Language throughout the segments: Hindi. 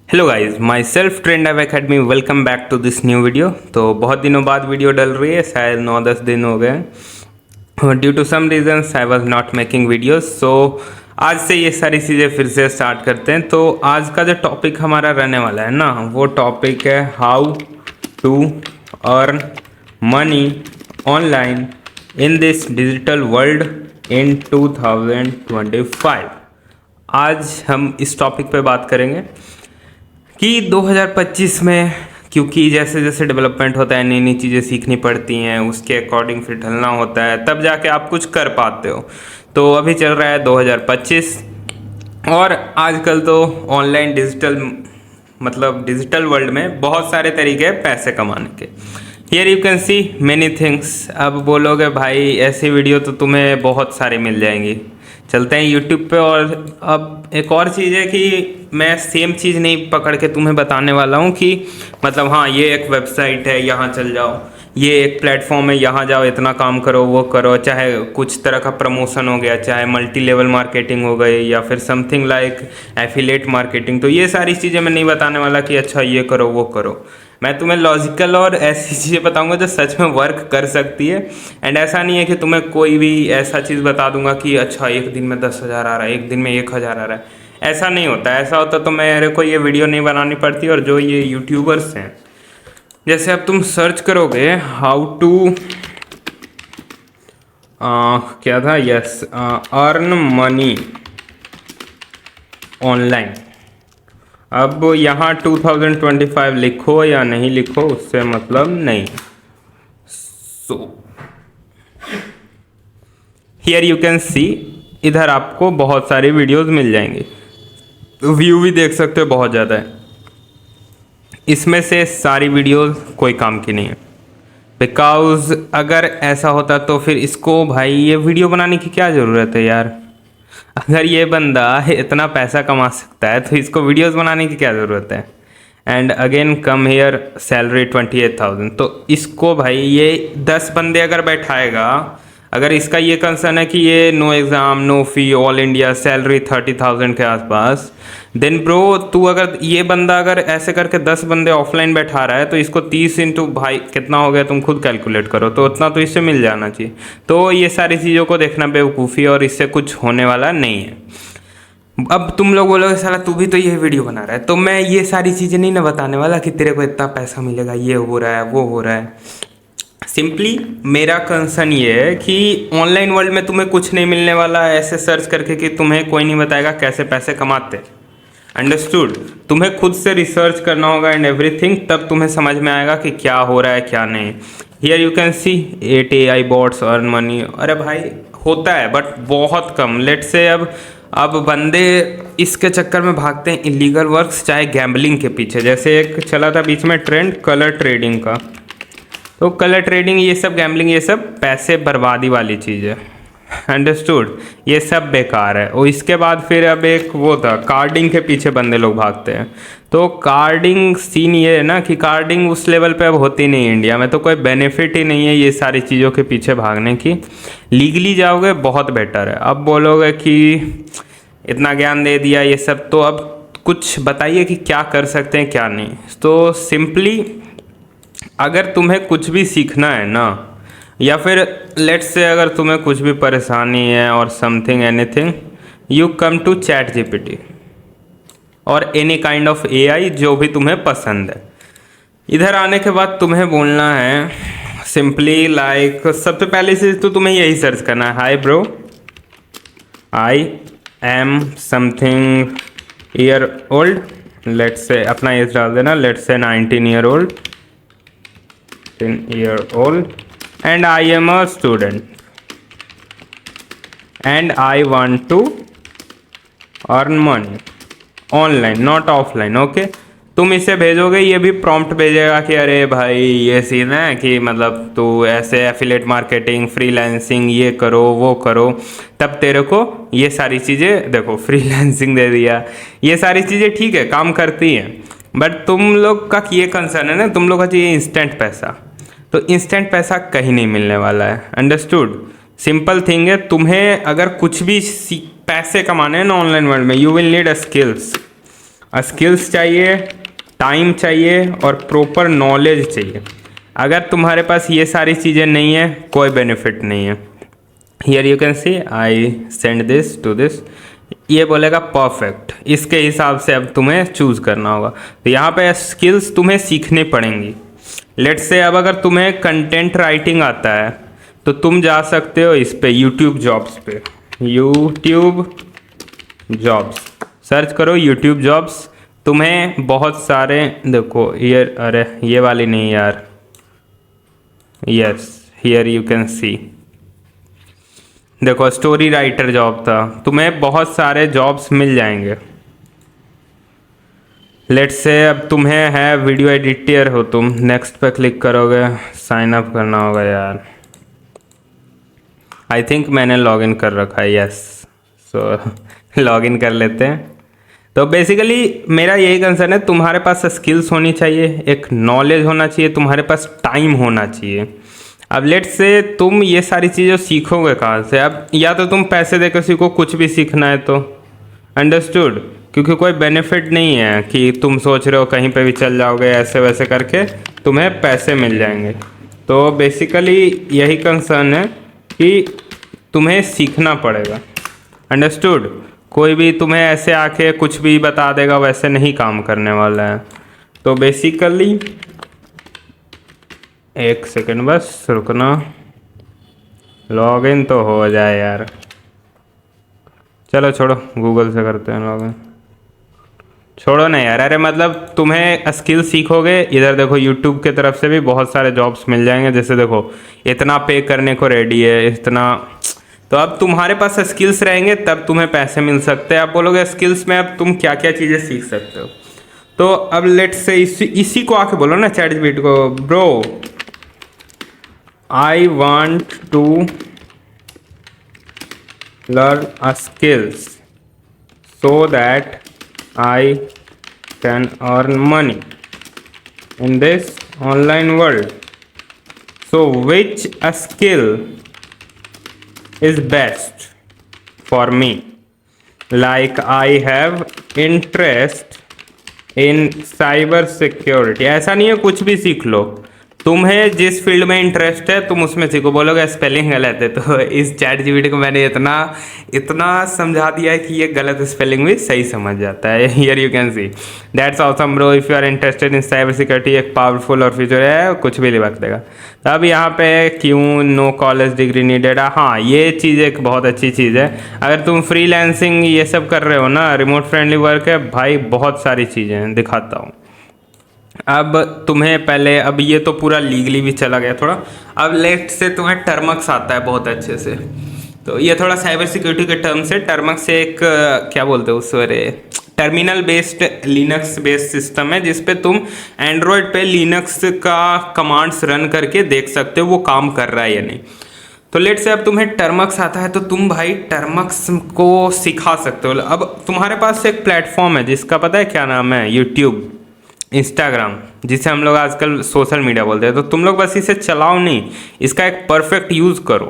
Hello guys, myself trend AV academy, welcome back to this new video. तो बहुत दिनों बाद वीडियो डल रही है, शायद 9-10 दिन हो गए। Due to some reasons I was not making videos. So आज से ये सारी चीज़ें फिर से स्टार्ट करते हैं। तो आज का जो टॉपिक हमारा रहने वाला है ना, वो टॉपिक है how to earn money online in this digital world in 2025। आज हम इस टॉपिक पे बात करेंगे कि 2025 में, क्योंकि जैसे जैसे डेवलपमेंट होता है, नई नई चीज़ें सीखनी पड़ती हैं, उसके अकॉर्डिंग फिर ढलना होता है, तब जाके आप कुछ कर पाते हो। तो अभी चल रहा है 2025 और आजकल तो ऑनलाइन डिजिटल वर्ल्ड में बहुत सारे तरीके हैं पैसे कमाने के। Here you can see many things. अब बोलोगे भाई ऐसी वीडियो तो तुम्हें बहुत सारी मिल जाएंगी, चलते हैं यूट्यूब पे। और अब एक और चीज़ है कि मैं सेम चीज़ नहीं पकड़ के तुम्हें बताने वाला हूँ कि मतलब हाँ ये एक वेबसाइट है, यहाँ चल जाओ, ये एक प्लेटफॉर्म है, यहाँ जाओ, इतना काम करो, वो करो। चाहे कुछ तरह का प्रमोशन हो गया, चाहे मल्टी लेवल मार्केटिंग हो गई, या फिर समथिंग लाइक एफिलेट मार्केटिंग। तो ये सारी चीज़ें मैं नहीं बताने वाला कि अच्छा ये करो वो करो। मैं तुम्हें लॉजिकल और ऐसी चीज़ें बताऊंगा जो सच में वर्क कर सकती है। एंड ऐसा नहीं है कि तुम्हें कोई भी ऐसा चीज़ बता दूंगा कि अच्छा एक दिन में 10,000 आ रहा है, एक दिन में 1,000 आ रहा है। ऐसा नहीं होता। ऐसा होता तो मेरे को ये वीडियो नहीं बनानी पड़ती। और जो ये यूट्यूबर्स हैं, जैसे अब तुम सर्च करोगे हाउ टू क्या था, यस, अर्न मनी ऑनलाइन। अब यहाँ 2025 लिखो या नहीं लिखो, उससे मतलब नहीं। सो हियर यू कैन सी, इधर आपको बहुत सारी वीडियोस मिल जाएंगी, व्यू भी देख सकते हो बहुत ज़्यादा है। इसमें से सारी वीडियोस कोई काम की नहीं है, बिकॉज अगर ऐसा होता तो फिर इसको भाई ये वीडियो बनाने की क्या ज़रूरत है यार। अगर ये बंदा इतना पैसा कमा सकता है तो इसको वीडियोस बनाने की क्या ज़रूरत है। And again come here, salary 28,000। तो इसको भाई ये 10 बंदे अगर बैठाएगा, अगर इसका ये कंसर्न है कि ये नो एग्ज़ाम नो फ़ी, ऑल इंडिया, सैलरी 30,000 के आसपास, देन ब्रो तू अगर ये बंदा अगर ऐसे करके 10 बंदे ऑफलाइन बैठा रहा है तो इसको 30 इंटू भाई कितना हो गया, तुम खुद कैलकुलेट करो। तो उतना तो इससे मिल जाना चाहिए। तो ये सारी चीज़ों को देखना बेवकूफ़ी, और इससे कुछ होने वाला नहीं है। अब तुम लोग बोलोगे साला तू भी तो ये वीडियो बना रहा है, तो मैं ये सारी चीज़ें नहीं ना बताने वाला कि तेरे को इतना पैसा मिलेगा, ये हो रहा है वो हो रहा है। सिंपली मेरा कंसर्न ये है कि ऑनलाइन वर्ल्ड में तुम्हें कुछ नहीं मिलने वाला है ऐसे सर्च करके कि तुम्हें कोई नहीं बताएगा कैसे पैसे कमाते। अंडरस्टूड? तुम्हें खुद से रिसर्च करना होगा एंड एवरीथिंग, तब तुम्हें समझ में आएगा कि क्या हो रहा है क्या नहीं। Here you can C 8 AI bots earn money. अरे भाई होता है बट बहुत कम। लेट से अब बंदे इसके चक्कर में भागते हैं इलीगल वर्क्स, चाहे गैम्बलिंग के पीछे। जैसे एक चला था बीच में ट्रेंड कलर ट्रेडिंग का, तो कलर ट्रेडिंग, ये सब गैम्बलिंग, ये सब पैसे बर्बादी वाली चीज़ है। अंडरस्टूड? ये सब बेकार है। और इसके बाद फिर अब एक वो था कार्डिंग के पीछे बंदे लोग भागते हैं। तो कार्डिंग सीन ये है ना कि कार्डिंग उस लेवल पे अब होती नहीं है इंडिया में, तो कोई बेनिफिट ही नहीं है ये सारी चीज़ों के पीछे भागने की। लीगली जाओगे बहुत बेटर है। अब बोलोगे कि इतना ज्ञान दे दिया ये सब, तो अब कुछ बताइए कि क्या कर सकते हैं क्या नहीं। तो सिंपली अगर तुम्हें कुछ भी सीखना है ना, या फिर लेट्स से अगर तुम्हें कुछ भी परेशानी है और something anything, you come to ChatGPT और एनी काइंड ऑफ AI जो भी तुम्हें पसंद है। इधर आने के बाद तुम्हें बोलना है सिंपली लाइक, सबसे पहले से तो तुम्हें यही सर्च करना है, hi bro, I am something year old, let's say अपना एज डाल देना, let's say 19 year old, 10 year old, and I am a student and I want to earn money online not offline। Okay, तुम इसे भेजोगे, ये भी प्रॉम्प्ट भेजेगा कि अरे भाई ये सीन है कि मतलब तू ऐसे एफिलेट मार्केटिंग, फ्रीलांसिंग, ये करो वो करो, तब तेरे को ये सारी चीज़ें, देखो फ्रीलांसिंग दे दिया, ये सारी चीज़ें ठीक है काम करती हैं, बट तुम लोग का ये कंसर्न है ना, तुम लोग का चाहिए इंस्टेंट पैसा। तो इंस्टेंट पैसा कहीं नहीं मिलने वाला है। अंडरस्टूड? सिंपल थिंग है, तुम्हें अगर कुछ भी पैसे कमाने हैं ना ऑनलाइन वर्ल्ड में, you will need a skills. Skills चाहिए, टाइम चाहिए और प्रॉपर नॉलेज चाहिए। अगर तुम्हारे पास ये सारी चीज़ें नहीं है, कोई बेनिफिट नहीं है। Here you can see I send this to this, ये बोलेगा परफेक्ट। इसके हिसाब से अब तुम्हें चूज़ करना होगा। तो यहाँ पे स्किल्स तुम्हें सीखनी पड़ेंगी। लेट्स से अब अगर तुम्हें कंटेंट राइटिंग आता है तो तुम जा सकते हो इस पे यूट्यूब जॉब्स पे, यूट्यूब जॉब्स सर्च करो, यूट्यूब जॉब्स। तुम्हें बहुत सारे, देखो ये, अरे ये वाली नहीं यार, यस हियर यू कैन सी, देखो स्टोरी राइटर जॉब था। तुम्हें बहुत सारे जॉब्स मिल जाएंगे। लेट्स से अब तुम्हें है वीडियो एडिटर हो तुम, नेक्स्ट पे क्लिक करोगे, साइन अप करना होगा यार। आई थिंक मैंने लॉगिन कर रखा है, यस, सो लॉगिन कर लेते हैं। तो बेसिकली मेरा यही कंसर्न है, तुम्हारे पास स्किल्स होनी चाहिए, एक नॉलेज होना चाहिए, तुम्हारे पास टाइम होना चाहिए। अब लेट्स से तुम ये सारी चीज़ें सीखोगे कहाँ से? अब या तो तुम पैसे देकर सीखो, कुछ भी सीखना है तो, अंडरस्टूड, क्योंकि कोई बेनिफिट नहीं है कि तुम सोच रहे हो कहीं पे भी चल जाओगे ऐसे वैसे करके तुम्हें पैसे मिल जाएंगे। तो बेसिकली यही कंसर्न है कि तुम्हें सीखना पड़ेगा, अंडरस्टूड। कोई भी तुम्हें ऐसे आके कुछ भी बता देगा, वैसे नहीं काम करने वाला है। तो बेसिकली एक सेकंड बस रुकना, लॉगिन तो हो जाए यार। चलो छोड़ो, गूगल से करते हैं लॉगिन। छोड़ो ना यार, अरे मतलब तुम्हें स्किल सीखोगे, इधर देखो यूट्यूब के तरफ से भी बहुत सारे जॉब्स मिल जाएंगे। जैसे देखो इतना पे करने को रेडी है, इतना। तो अब तुम्हारे पास स्किल्स रहेंगे तब तुम्हें पैसे मिल सकते हैं। आप बोलोगे स्किल्स में अब तुम क्या क्या चीज़ें सीख सकते हो? तो अब लेट्स से इसी को आके बोलो ना चैटजीपीटी को, bro I want to learn a skills so that I can earn money in this online world. So which a skill is best for me? Like I have interest in cyber security. ऐसा नहीं है, कुछ भी सीख लो, तुम्हें जिस फील्ड में इंटरेस्ट है तुम उसमें सीखो। बोलोगे स्पेलिंग गलत है, तो इस चैट जीपीटी को मैंने इतना समझा दिया है कि ये गलत स्पेलिंग भी सही समझ जाता है। Here you can see that's awesome bro, if you are interested in cyber security, एक पावरफुल और फ्यूचर है, कुछ भी लिख देगा। तो अब यहाँ पे क्यों नो कॉलेज डिग्री नीडेड, हाँ ये चीज़ एक बहुत अच्छी चीज़ है। अगर तुम फ्रीलांसिंग ये सब कर रहे हो ना, रिमोट फ्रेंडली वर्क है भाई, बहुत सारी चीज़ें हैं, दिखाता हूँ। अब तुम्हें पहले, अब ये तो पूरा लीगली भी चला गया थोड़ा। अब लेट से तुम्हें टर्मक्स आता है बहुत अच्छे से, तो ये थोड़ा साइबर सिक्योरिटी के टर्म से, टर्मक्स एक क्या बोलते हो उससे, terminal based Linux based system है जिसपे तुम एंड्रॉयड पे लिनक्स का कमांड्स रन करके देख सकते हो वो काम कर रहा है या नहीं। तो लेट से अब तुम्हें टर्मक्स आता है तो तुम भाई टर्मक्स को सिखा सकते हो। अब तुम्हारे पास एक प्लेटफॉर्म है जिसका पता है क्या नाम है, यूट्यूब, इंस्टाग्राम, जिसे हम लोग आजकल सोशल मीडिया बोलते हैं। तो तुम लोग बस इसे चलाओ नहीं, इसका एक परफेक्ट यूज़ करो,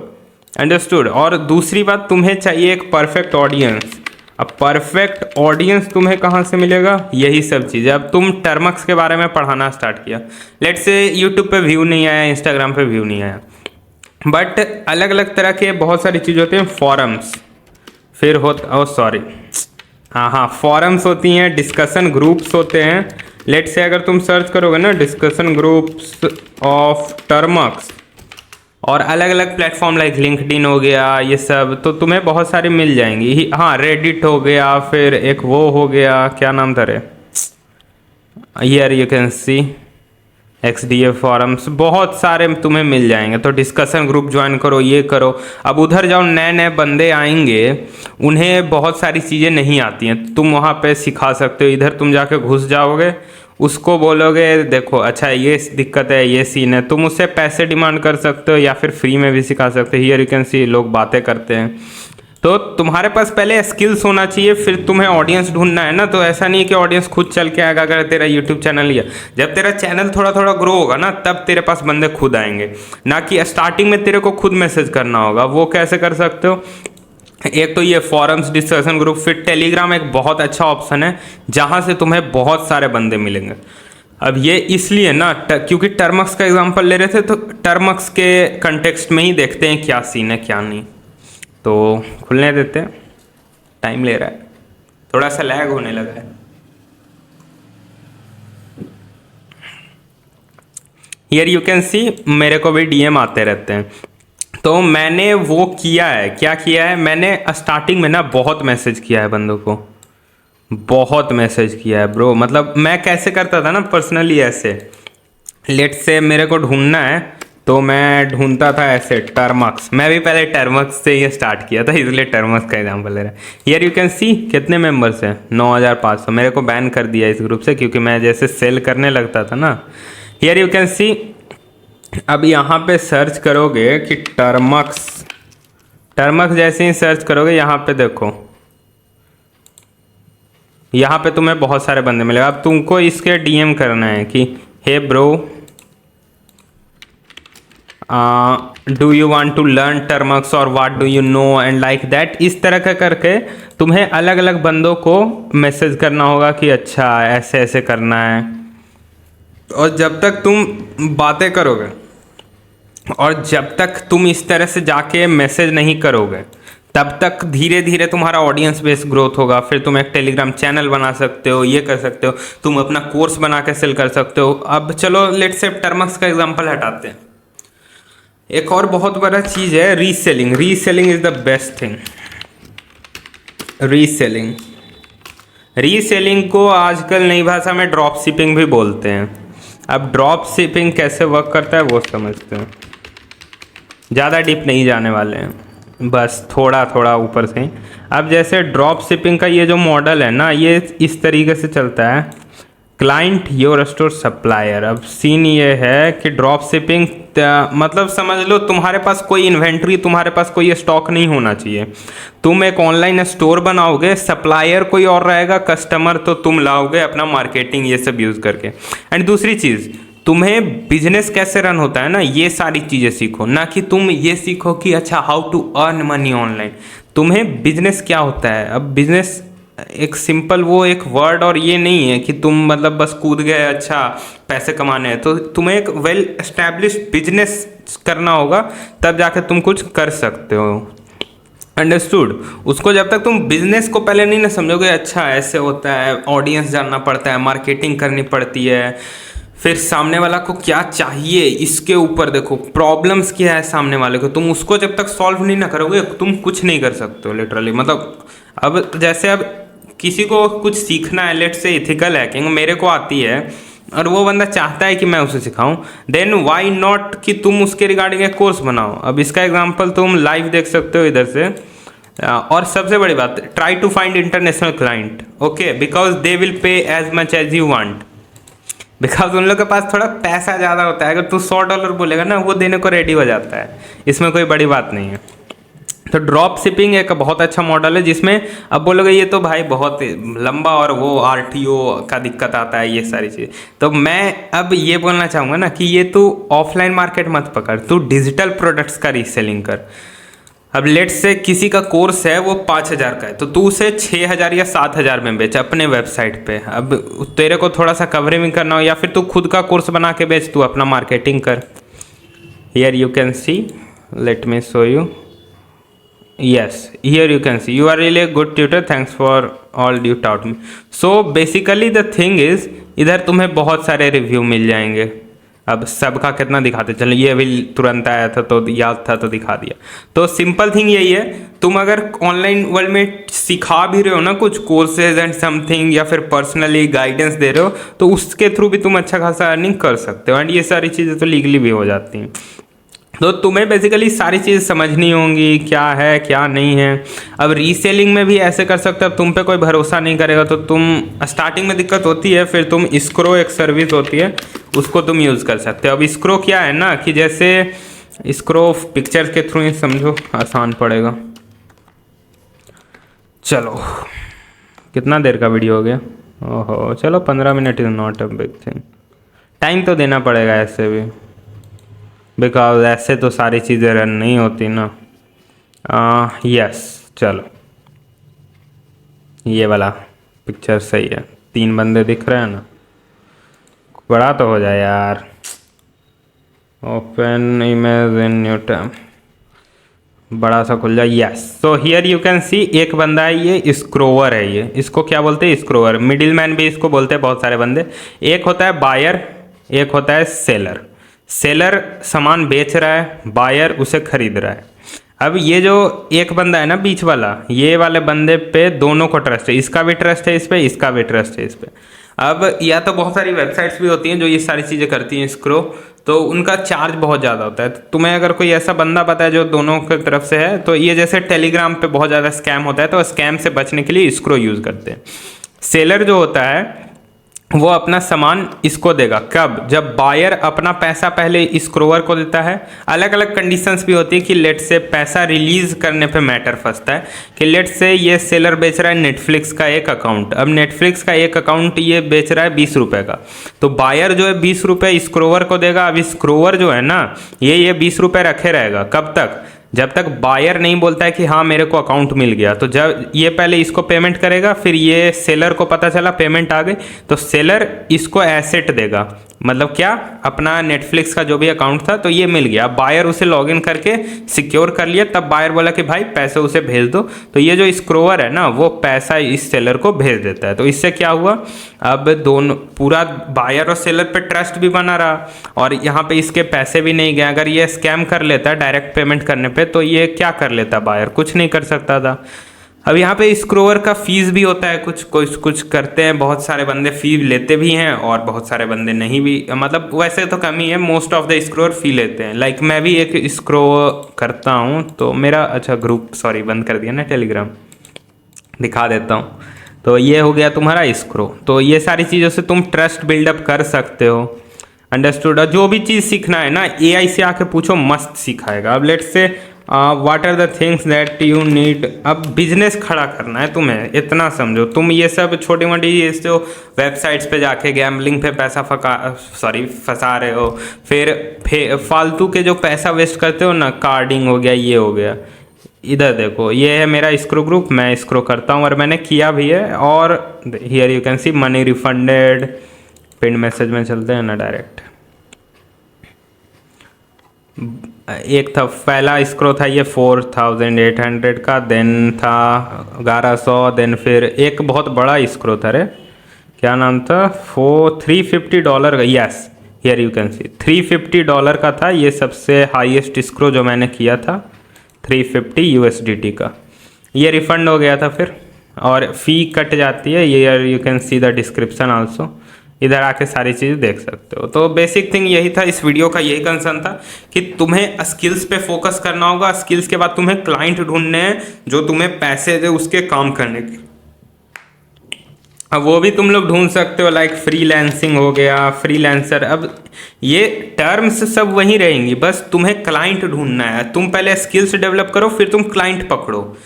अंडरस्टूड। और दूसरी बात, तुम्हें चाहिए एक परफेक्ट ऑडियंस। अब परफेक्ट ऑडियंस तुम्हें कहाँ से मिलेगा? यही सब चीज़ें। अब तुम टर्मक्स के बारे में पढ़ाना स्टार्ट किया, लेट्स से यूट्यूब पे व्यू नहीं आया, इंस्टाग्राम पे व्यू नहीं आया, बट अलग अलग तरह के बहुत सारी चीज़ होती हैं, फॉरम्स, फिर होता, सॉरी हाँ फॉरम्स होती हैं, डिस्कशन ग्रुप्स होते हैं। लेट से अगर तुम सर्च करोगे ना डिस्कशन ग्रुप्स ऑफ टर्मक्स और अलग अलग प्लेटफॉर्म लाइक लिंक्डइन हो गया, ये सब, तो तुम्हें बहुत सारी मिल जाएंगी। हाँ रेडिट हो गया, फिर एक वो हो गया, क्या नाम था रे, here you can C XDA forums, बहुत सारे तुम्हें मिल जाएंगे। तो डिस्कशन ग्रुप ज्वाइन करो, ये करो। अब उधर जाओ, नए नए बंदे आएंगे, उन्हें बहुत सारी चीज़ें नहीं आती हैं, तुम वहाँ पे सिखा सकते हो। इधर तुम जाके घुस जाओगे, उसको बोलोगे देखो अच्छा ये दिक्कत है, ये सीन है, तुम उससे पैसे डिमांड कर सकते हो या फिर फ्री में भी सिखा सकते हो। हियर यू कैन सी लोग बातें करते हैं। तो तुम्हारे पास पहले स्किल्स होना चाहिए, फिर तुम्हें ऑडियंस ढूंढना है ना। तो ऐसा नहीं है कि ऑडियंस खुद चल के आएगा। अगर तेरा यूट्यूब चैनल ही है, जब तेरा चैनल थोड़ा थोड़ा ग्रो होगा ना, तब तेरे पास बंदे खुद आएंगे, ना कि स्टार्टिंग में तेरे को खुद मैसेज करना होगा। वो कैसे कर सकते हो? एक तो ये फॉरम्स डिस्कशन ग्रुप, फिर टेलीग्राम एक बहुत अच्छा ऑप्शन है जहाँ से तुम्हें बहुत सारे बंदे मिलेंगे। अब ये इसलिए ना क्योंकि टर्मक्स का एग्जांपल ले रहे थे, तो टर्मक्स के कंटेक्स्ट में ही देखते हैं क्या सीन है क्या नहीं। तो खुलने देते हैं, टाइम ले रहा है, थोड़ा सा लैग होने लगा है। हियर यू कैन सी मेरे को भी डीएम आते रहते हैं। तो मैंने वो किया है, क्या किया है, मैंने स्टार्टिंग में ना बहुत मैसेज किया है बंदों को, बहुत मैसेज किया है ब्रो। मतलब मैं कैसे करता था ना पर्सनली, ऐसे लेट से मेरे को ढूंढना है तो मैं ढूंढता था ऐसे टर्मक्स। मैं भी पहले टर्मक्स से ही स्टार्ट किया था, इसलिए टर्मक्स का एग्जांपल ले रहा है। हियर यू कैन सी कितने मेंबर्स हैं, 9500। मेरे को बैन कर दिया इस ग्रुप से क्योंकि मैं जैसे सेल करने लगता था ना। हियर यू कैन सी, अब यहाँ पे सर्च करोगे कि टर्मक्स, टर्मक्स जैसे ही सर्च करोगे यहाँ पे देखो, यहाँ पे तुम्हें बहुत सारे बंदे मिलेगा। अब तुमको इसके डीएम करना है कि hey bro do you want to learn Termux और what do you know and like that. इस तरह का करके तुम्हें अलग अलग बंदों को मैसेज करना होगा कि अच्छा ऐसे ऐसे करना है। और जब तक तुम बातें करोगे और जब तक तुम इस तरह से जाके मैसेज नहीं करोगे, तब तक धीरे धीरे तुम्हारा ऑडियंस बेस ग्रोथ होगा। फिर तुम एक टेलीग्राम चैनल बना सकते हो, ये कर सकते हो, तुम अपना कोर्स बना के सेल कर सकते हो। अब चलो लेट्स से टर्मक्स का एग्जांपल हटाते हैं, एक और बहुत बड़ा चीज़ है reselling. Reselling is the best thing. Reselling, reselling को आजकल नई भाषा में ड्रॉप शिपिंग भी बोलते हैं। अब ड्रॉप शिपिंग कैसे वर्क करता है वो समझते हैं, ज़्यादा डीप नहीं जाने वाले हैं, बस थोड़ा थोड़ा ऊपर से। अब जैसे ड्रॉप शिपिंग का ये जो मॉडल है ना, ये इस तरीके से चलता है, क्लाइंट योर स्टोर सप्लायर। अब सीन ये है कि ड्रॉप शिपिंग मतलब समझ लो तुम्हारे पास कोई इन्वेंट्री, तुम्हारे पास कोई स्टॉक नहीं होना चाहिए। तुम एक ऑनलाइन स्टोर बनाओगे, सप्लायर कोई और रहेगा, कस्टमर तो तुम लाओगे अपना मार्केटिंग ये सब यूज़ करके। एंड दूसरी चीज़, तुम्हें बिजनेस कैसे रन होता है ना, ये सारी चीज़ें सीखो, ना कि तुम ये सीखो कि अच्छा how to earn money online. तुम्हें बिजनेस क्या होता है। अब बिजनेस एक सिंपल वो एक वर्ड और ये नहीं है कि तुम मतलब बस कूद गए अच्छा पैसे कमाने हैं। तो तुम्हें एक वेल एस्टैब्लिश्ड बिजनेस करना होगा, तब जाकर तुम कुछ कर सकते हो। अंडरस्टूड। उसको जब तक तुम बिजनेस को पहले नहीं ना समझोगे, अच्छा ऐसे होता है, ऑडियंस जानना पड़ता है, मार्केटिंग करनी पड़ती है, फिर सामने वाला को क्या चाहिए इसके ऊपर देखो, प्रॉब्लम्स क्या है सामने वाले को, तुम उसको जब तक सॉल्व नहीं ना करोगे तुम कुछ नहीं कर सकते हो लिटरली। मतलब अब जैसे अब किसी को कुछ सीखना है, लेट से इथिकल हैकिंग मेरे को आती है और वो बंदा चाहता है कि मैं उसे सिखाऊं, देन व्हाई नॉट कि तुम उसके रिगार्डिंग एक कोर्स बनाओ। अब इसका एग्जांपल तुम लाइव देख सकते हो इधर से। और सबसे बड़ी बात, try to find international client, okay, because they will pay as much as you want, because उन लोग के पास थोड़ा पैसा ज़्यादा होता है। अगर तू $100 बोलेगा ना, वो देने को रेडी हो जाता है, इसमें कोई बड़ी बात नहीं है। तो ड्रॉप शिपिंग एक बहुत अच्छा मॉडल है, जिसमें अब बोलोगे ये तो भाई बहुत लंबा और वो RTO का दिक्कत आता है, ये सारी चीज़। तो मैं अब ये बोलना चाहूँगा ना कि ये तू ऑफलाइन मार्केट मत पकड़, तू डिजिटल प्रोडक्ट्स का रीसेलिंग कर। अब लेट से किसी का कोर्स है वो 5000 का है, तो तू उसे 6000 या 7000 में बेच अपने वेबसाइट पे। अब तेरे को थोड़ा सा कवरिंग करना हो, या फिर तू खुद का कोर्स बना के बेच, तू अपना मार्केटिंग कर। Here you can see, let me show you, yes here you can see, you are really good tutor, thanks for all you taught me. So basically the thing is, इधर तुम्हें बहुत सारे रिव्यू मिल जाएंगे। अब सबका कितना दिखाते, चलो ये अभी तुरंत आया था तो याद था तो दिखा दिया। तो सिंपल थिंग यही है, तुम अगर ऑनलाइन वर्ल्ड में सिखा भी रहे हो ना कुछ कोर्सेज एंड समथिंग, या फिर पर्सनली गाइडेंस दे रहे हो, तो उसके थ्रू भी तुम अच्छा खासा अर्निंग कर सकते हो। एंड ये सारी चीज़ें तो लीगली भी हो जाती हैं। तो तुम्हें बेसिकली सारी चीज़ समझनी होंगी, क्या है क्या नहीं है। अब रीसेलिंग में भी ऐसे कर सकते हो, अब तुम पे कोई भरोसा नहीं करेगा तो तुम स्टार्टिंग में दिक्कत होती है, फिर तुम स्क्रो एक सर्विस होती है उसको तुम यूज़ कर सकते हो। अब स्क्रो क्या है ना कि जैसे स्क्रो पिक्चर्स के थ्रू ही समझो, आसान पड़ेगा। चलो कितना देर का वीडियो हो गया, ओहो चलो 15 minute is not a big thing. Time तो देना पड़ेगा ऐसे भी, बिकॉज ऐसे तो सारी चीज़ें रन नहीं होती ना। यस, चलो ये वाला पिक्चर सही है, 3 बंदे दिख रहे हैं ना, बड़ा तो हो जाए यार। Open image in new tab, बड़ा सा खुल जाए। Yes, so here you can सी एक बंदा है, ये स्क्रोवर है, ये इसको क्या बोलते हैं, स्क्रोवर। मिडिल मैन भी इसको बोलते हैं बहुत सारे बंदे। एक होता है बायर, एक होता है सेलर। सेलर सामान बेच रहा है, बायर उसे खरीद रहा है। अब ये जो एक बंदा है ना बीच वाला, ये वाले बंदे पे दोनों को ट्रस्ट है, इसका भी ट्रस्ट है इस पे, इसका भी ट्रस्ट है इस पे। अब या तो बहुत सारी वेबसाइट्स भी होती हैं जो ये सारी चीज़ें करती हैं स्क्रो, तो उनका चार्ज बहुत ज़्यादा होता है। तो तुम्हें अगर कोई ऐसा बंदा पता है जो दोनों की तरफ से है, तो ये जैसे टेलीग्राम पे बहुत ज़्यादा स्कैम होता है, तो स्कैम से बचने के लिए स्क्रो यूज़ करते हैं। सेलर जो होता है वो अपना सामान इसको देगा कब, जब बायर अपना पैसा पहले स्क्रोवर को देता है। अलग अलग कंडीशंस भी होती है कि लेट से पैसा रिलीज करने पे मैटर फंसता है कि लेट से ये सेलर बेच रहा है नेटफ्लिक्स का एक अकाउंट, अब नेटफ्लिक्स का एक अकाउंट ये बेच रहा है 20 रुपये का, तो बायर जो है 20 रुपये स्क्रोवर को देगा। अब स्क्रोवर जो है ना ये 20 रुपये रखे रहेगा, कब तक, जब तक बायर नहीं बोलता है कि हाँ मेरे को अकाउंट मिल गया। तो जब ये पहले इसको पेमेंट करेगा, फिर ये सेलर को पता चला पेमेंट आ गई, तो सेलर इसको एसेट देगा, मतलब क्या, अपना नेटफ्लिक्स का जो भी अकाउंट था तो ये मिल गया। बायर उसे लॉगिन करके सिक्योर कर लिया, तब बायर बोला कि भाई पैसे उसे भेज दो, तो ये जो स्क्रोवर है ना वो पैसा इस सेलर को भेज देता है। तो इससे क्या हुआ, अब दोनों पूरा बायर और सेलर पे ट्रस्ट भी बना रहा और यहाँ पे इसके पैसे भी नहीं गए। अगर ये स्कैम कर लेता डायरेक्ट पेमेंट करने पे, तो ये क्या कर लेता, बायर कुछ नहीं कर सकता था। अब यहाँ पे स्क्रोवर का फीस भी होता है, कुछ करते हैं, बहुत सारे बंदे फी लेते भी हैं और बहुत सारे बंदे नहीं भी, मतलब वैसे तो कम ही है, मोस्ट ऑफ द स्क्रोवर फी लेते हैं। लाइक मैं भी एक स्क्रो करता हूँ, तो मेरा अच्छा ग्रुप, सॉरी बंद कर दिया ना टेलीग्राम, दिखा देता हूँ। तो ये हो गया तुम्हारा स्क्रो। तो ये सारी चीज़ों से तुम ट्रस्ट बिल्डअप कर सकते हो, अंडरस्टूड। जो भी चीज़ सीखना है ना AI से आके पूछो, मस्त सिखाएगा। अब let's say what are the things that you need, अब बिजनेस खड़ा करना है तुम्हें, इतना समझो। तुम ये सब छोटी मोटी ये जो वेबसाइट्स पे जाके गैम्बलिंग पे पैसा फंसा रहे हो, फिर फालतू के जो पैसा वेस्ट करते हो ना, कार्डिंग हो गया, ये हो गया। इधर देखो, ये है मेरा स्क्रो ग्रुप, मैं स्क्रो करता हूँ और मैंने किया भी है। और here you can C money refunded, pin message में चलते हैं ना डायरेक्ट। एक था पहला स्क्रो था ये 4800 का, देन था 1100, देन फिर एक बहुत बड़ा स्क्रो था, रे क्या नाम था, $350 का। यस, हियर यू कैन सी $350 का था ये सबसे हाईएस्ट स्क्रो जो मैंने किया था, 350 USDT का। ये रिफंड हो गया था फिर, और फी कट जाती है। ये you can see the description also, इधर आके सारी चीज़ देख सकते हो। तो बेसिक थिंग यही था, इस वीडियो का यही कंसर्न था कि तुम्हें स्किल्स पे फोकस करना होगा। स्किल्स के बाद तुम्हें क्लाइंट ढूंढने हैं जो तुम्हें पैसे दे उसके काम करने के। अब वो भी तुम लोग ढूंढ सकते हो, लाइक फ्रीलांसिंग हो गया, फ्रीलांसर। अब ये टर्म्स सब वहीं रहेंगी, बस तुम्हें क्लाइंट ढूंढना है। तुम पहले स्किल्स डेवलप करो, फिर तुम क्लाइंट पकड़ो।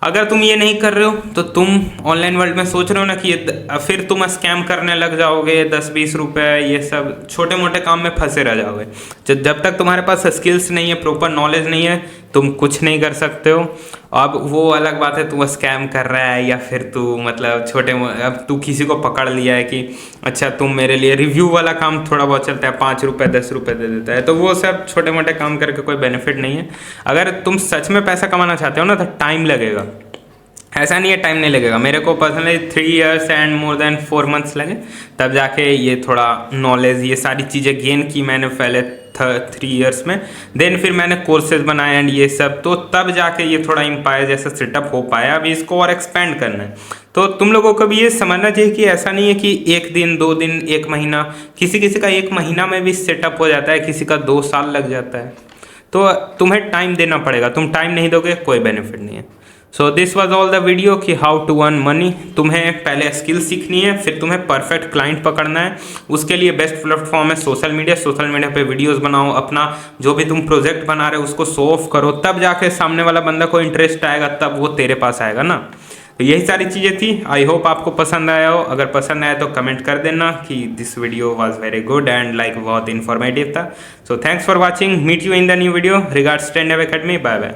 अगर तुम ये नहीं कर रहे हो तो तुम ऑनलाइन वर्ल्ड में सोच रहे हो ना कि फिर तुम स्कैम करने लग जाओगे, 10-20 रुपए, ये सब छोटे मोटे काम में फंसे रह जाओगे। जब तक तुम्हारे पास स्किल्स नहीं है, प्रॉपर नॉलेज नहीं है, तुम कुछ नहीं कर सकते हो। अब वो अलग बात है तू स्कैम कर रहा है या फिर तू मतलब अब तू किसी को पकड़ लिया है कि अच्छा तुम मेरे लिए रिव्यू वाला काम थोड़ा बहुत चलता है, 5 रुपये 10 रुपये दे देता है, तो वो सब छोटे मोटे काम करके कोई बेनिफिट नहीं है। अगर तुम सच में पैसा कमाना चाहते हो ना तो टाइम लगेगा, ऐसा नहीं है टाइम नहीं लगेगा। मेरे को personally 3 years and more than 4 months लगे, तब जाके ये थोड़ा नॉलेज, ये सारी चीज़ें गेन की मैंने पहले 3 years में। देन फिर मैंने कोर्सेज बनाए एंड ये सब, तो तब जाके ये थोड़ा एम्पायर जैसा सेटअप हो पाया। अभी इसको और एक्सपेंड करना है। तो तुम लोगों को भी ये समझना चाहिए कि ऐसा नहीं है कि 1 दिन 2 दिन 1 महीना, किसी का 1 महीना में भी सेटअप हो जाता है, किसी का 2 साल लग जाता है। तो तुम्हें टाइम देना पड़ेगा, तुम टाइम नहीं दोगे कोई बेनिफिट नहीं है। So this was all the video कि हाउ टू अर्न मनी। तुम्हें पहले स्किल सीखनी है, फिर तुम्हें परफेक्ट क्लाइंट पकड़ना है। उसके लिए बेस्ट प्लेटफॉर्म है सोशल मीडिया। सोशल मीडिया पे वीडियोस बनाओ, अपना जो भी तुम प्रोजेक्ट बना रहे हो उसको शो ऑफ करो, तब जाके सामने वाला बंदा को इंटरेस्ट आएगा, तब वो तेरे पास आएगा ना। तो यही सारी चीज़ें थी। आई होप आपको पसंद आया हो। अगर पसंद आया तो कमेंट कर देना कि this video was very good and like बहुत इन्फॉर्मेटिव था। So thanks for watching, meet you in the new video. Regards 10 Dev Academy, bye bye.